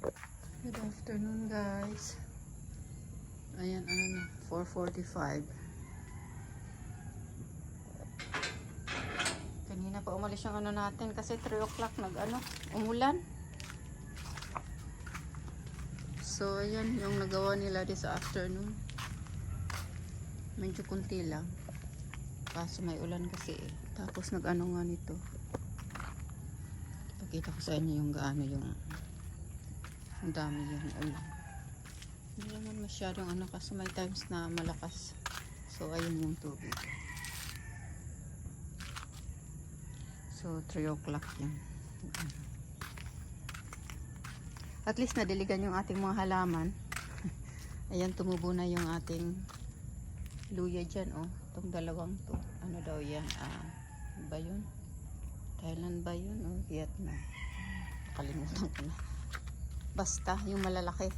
Good afternoon, guys. Ayan, 4:45. Kanina pa umalis yung natin kasi 3 o'clock umulan. So, ayan yung nagawa nila this afternoon. Medyo kunti lang. Kaso may ulan kasi eh. Tapos nga nito. Pakita ko sa inyo yung gaano yung ang dami yung ulan. Hindi naman masyadong kasi may times na malakas. So, ayun yung tubig. So, 3 o'clock yan. At least nadiligan yung ating mga halaman. Ayan, tumubo na yung ating luya dyan, oh. Itong dalawang to. Ano daw yan? Ba yun? Thailand ba yun? O Vietnam? Nakalimutan ko na. Basta, yung malalaki.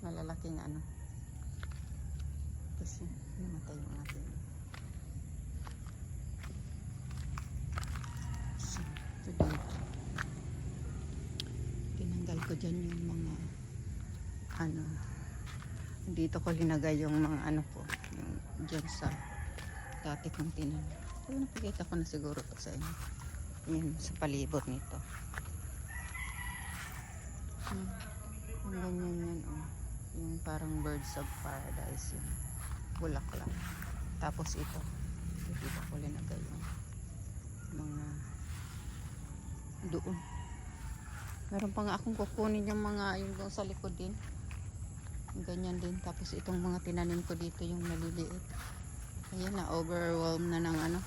Malalaking Kasi, namatay yung ating. So, ito dito. Tinanggal ko dyan yung mga dito ko linagay yung mga ko yung dyan sa dati kong tinanong. So, napakita ko na siguro to sa inyo. Yan, sa palibot nito. Ang ganyan yan, oh. Yung parang birds of paradise, yung bulaklak. Tapos ito, dito ko linagay yung mga doon. Meron pa nga akong kukunin yung mga yung doon sa likod din. Ganyan din. Tapos itong mga tinanim ko dito yung maliliit. Ayan na, overwhelmed na ng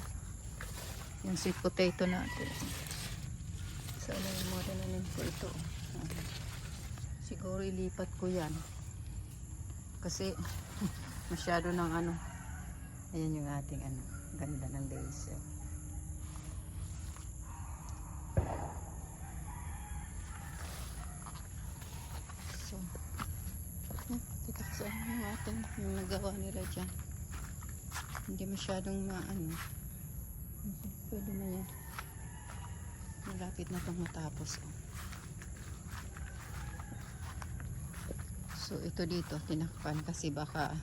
yung sweet potato natin. Sana yung mga tinanim ko ito. Siguro ilipat ko yan. Kasi masyado ng ayan yung ating ganda ng laser. So, kita ko sa yung ating yung nagawa nila dyan. Hindi masyadong pwede na yan. Malapit na itong matapos. So ito dito tinakpan kasi baka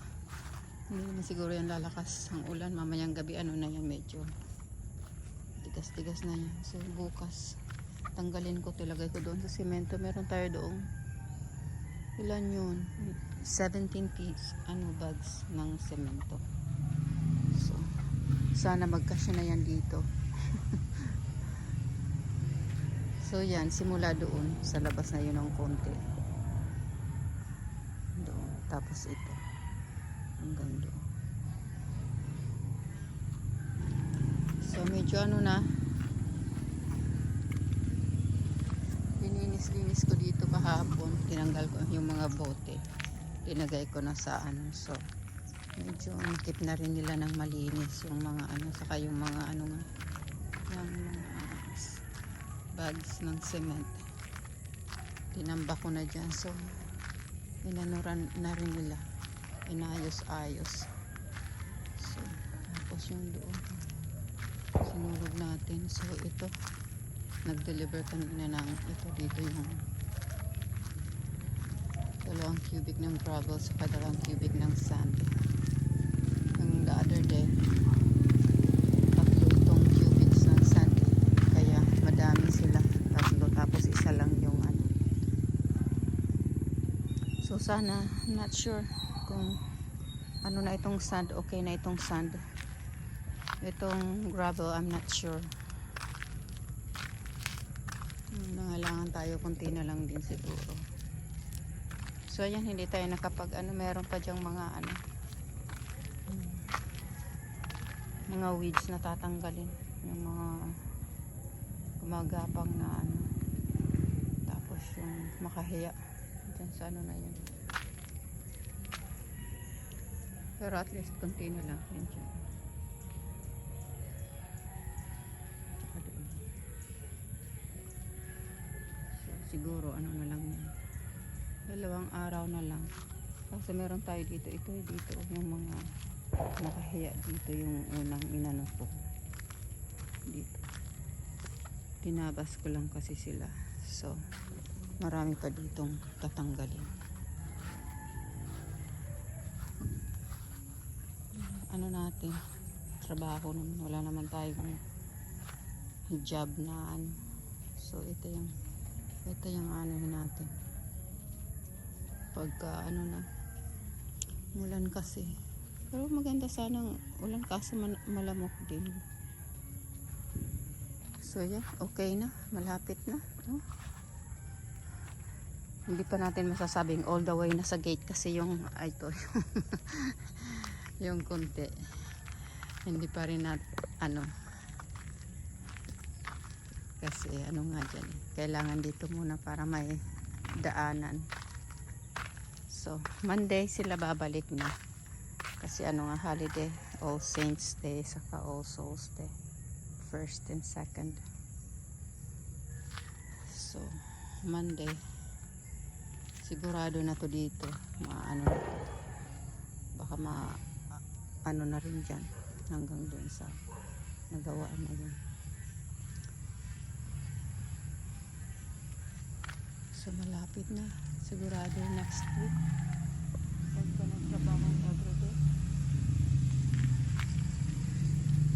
hindi naman siguro yan lalakas ang ulan. Mamayang gabi na yan, medyo tigas-tigas na yan. So bukas tanggalin ko, tilagay ko doon sa semento. Meron tayo doong ilan yun, 17 piece bags ng semento. So sana magkasya na yan dito. So yan, simula doon sa labas na yun ng konti doon. Tapos ito hanggang doon. So medyo na linis ko dito kahapon. Tinanggal ko yung mga bote, tinagay ko na sa so medyo keep na rin nila ng malinis yung mga saka yung mga yung bags ng cement tinambak ko na dyan. So inanuran na rin nila, inayos-ayos. So tapos yung doon sinulog natin. So ito nag-deliver kanina ng ito dito yung 2 cubic ng gravel saka 2 cubic ng sand. Yung the other day 3 itong cubics ng sand, kaya madami sila, 3. Tapos isa lang yung so sana, not sure kung na itong sand, okay na itong sand. Itong gravel, I'm not sure. Nangalangan tayo, kunti na lang din siguro. So ayan, hindi tayo nakapag meron pa dyang mga mga weeds na tatanggalin, yung mga gumagapang na tapos yung makahiya dyan sa na yun. Pero at least kunti na lang yun dyan. Siguro na lang yan, 2 araw na lang. Kasi meron tayo dito, ito dito yung mga nakahiya dito, yung unang inano ko dito, tinabas ko lang kasi sila. So marami pa ditong tatanggalin. Ano natin, trabaho naman, wala naman tayong job na ano. So ito yung ano natin. Pagka ano na, mulan kasi. Pero maganda sanang ulan kasi malamok din. So yeah, okay na, malapit na. Oh. Hindi pa natin masasabing all the way na sa gate kasi yung ito yung konti. Hindi pa rin ano. Kasi ano nga dyan, kailangan dito muna para may daanan. So Monday sila babalik na. Kasi ano nga holiday, All Saints Day saka All Souls Day. 1st and 2nd. So Monday sigurado na to dito. Maano na to. Baka ano na rin dyan hanggang doon sa nagawaan na yun. So malapit na. Sigurado next week. Huwag ka nagtrabaho everyday.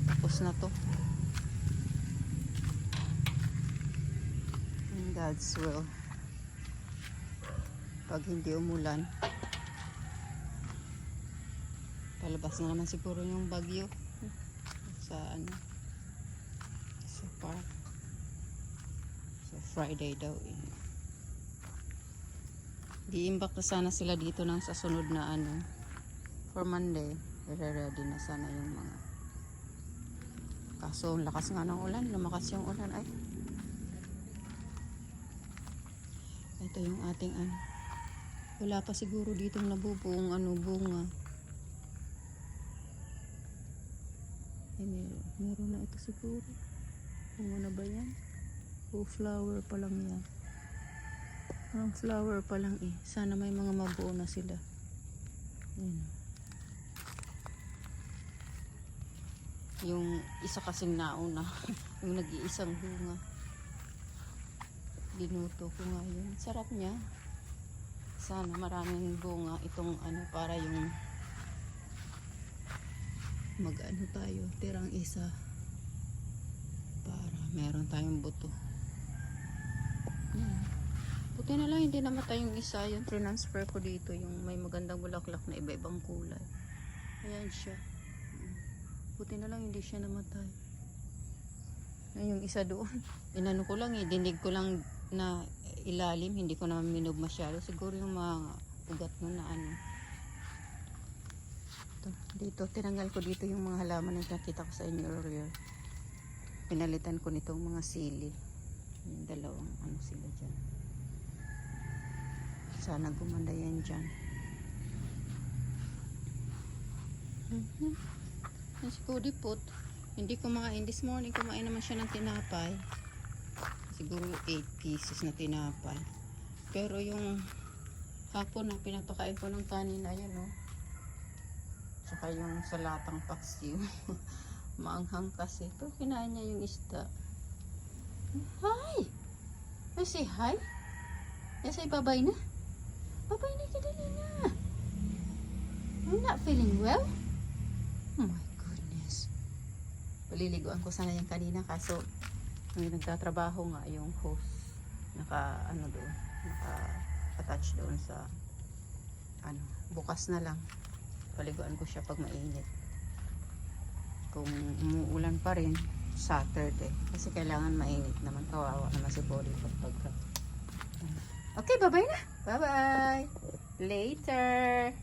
Tapos na to. In God's will. Pag hindi umulan, palabas na naman siguro yung bagyo sa ano, sa park. So Friday daw Di-imbak na sana sila dito ng sa sunod na ano, for Monday. Ready na sana yung mga. Kaso lakas nga ng ulan, lumakas yung ulan ay. Ito yung ating ano. Wala pa siguro ditong nabubuong ano, bunga. Meron na ito siguro. Bunga na ba yan? O flower pa lang yan. Parang flower pa lang eh. Sana may mga mabuo na sila. Ayan. Yung isa kasing nauna. Yung nag-iisang bunga. Binuto ko nga yun. Sarap niya. Sana maraming bunga itong ano para yung mag-ano tayo. Tirang isa. Para meron tayong buto. Ayan. Buti na lang hindi namatay yung isa. Yung transfer ko dito. Yung may magandang bulaklak na iba-ibang kulay. Ayan siya. Buti na lang hindi siya namatay. Ayan yung isa doon. Inano ko lang dinig ko lang na ilalim. Hindi ko naman minub masyado. Siguro yung mga ugat mo na ano. Ito, dito. Tinanggal ko dito yung mga halaman na nakita ko sa inyo earlier. Pinalitan ko nitong mga sili. Yung dalawang ano sila dyan. Sana gumanda yan dyan. Si Cody Pot, hindi kumain. This morning kumain naman siya ng tinapay. Siguro 8 pieces na tinapay. Pero yung hapon na pinapakain ko ng kanin, ayan o. Tsaka yung salatang paksiw. Maanghang kasi. Pero kinain niya yung isda. Hi! I say hi? I say bye-bye na? Bye-bye na, kadali na. I'm not feeling well. Oh my goodness. Paliliguan ko sana yung kanina kaso nung nagtatrabaho nga yung hose naka attach doon sa ano, bukas na lang. Paliguan ko siya pag mainit. Kung umuulan pa rin Saturday kasi kailangan mainit naman, kawawa naman si body pagka. Okay, bye-bye na. Bye-bye. Later.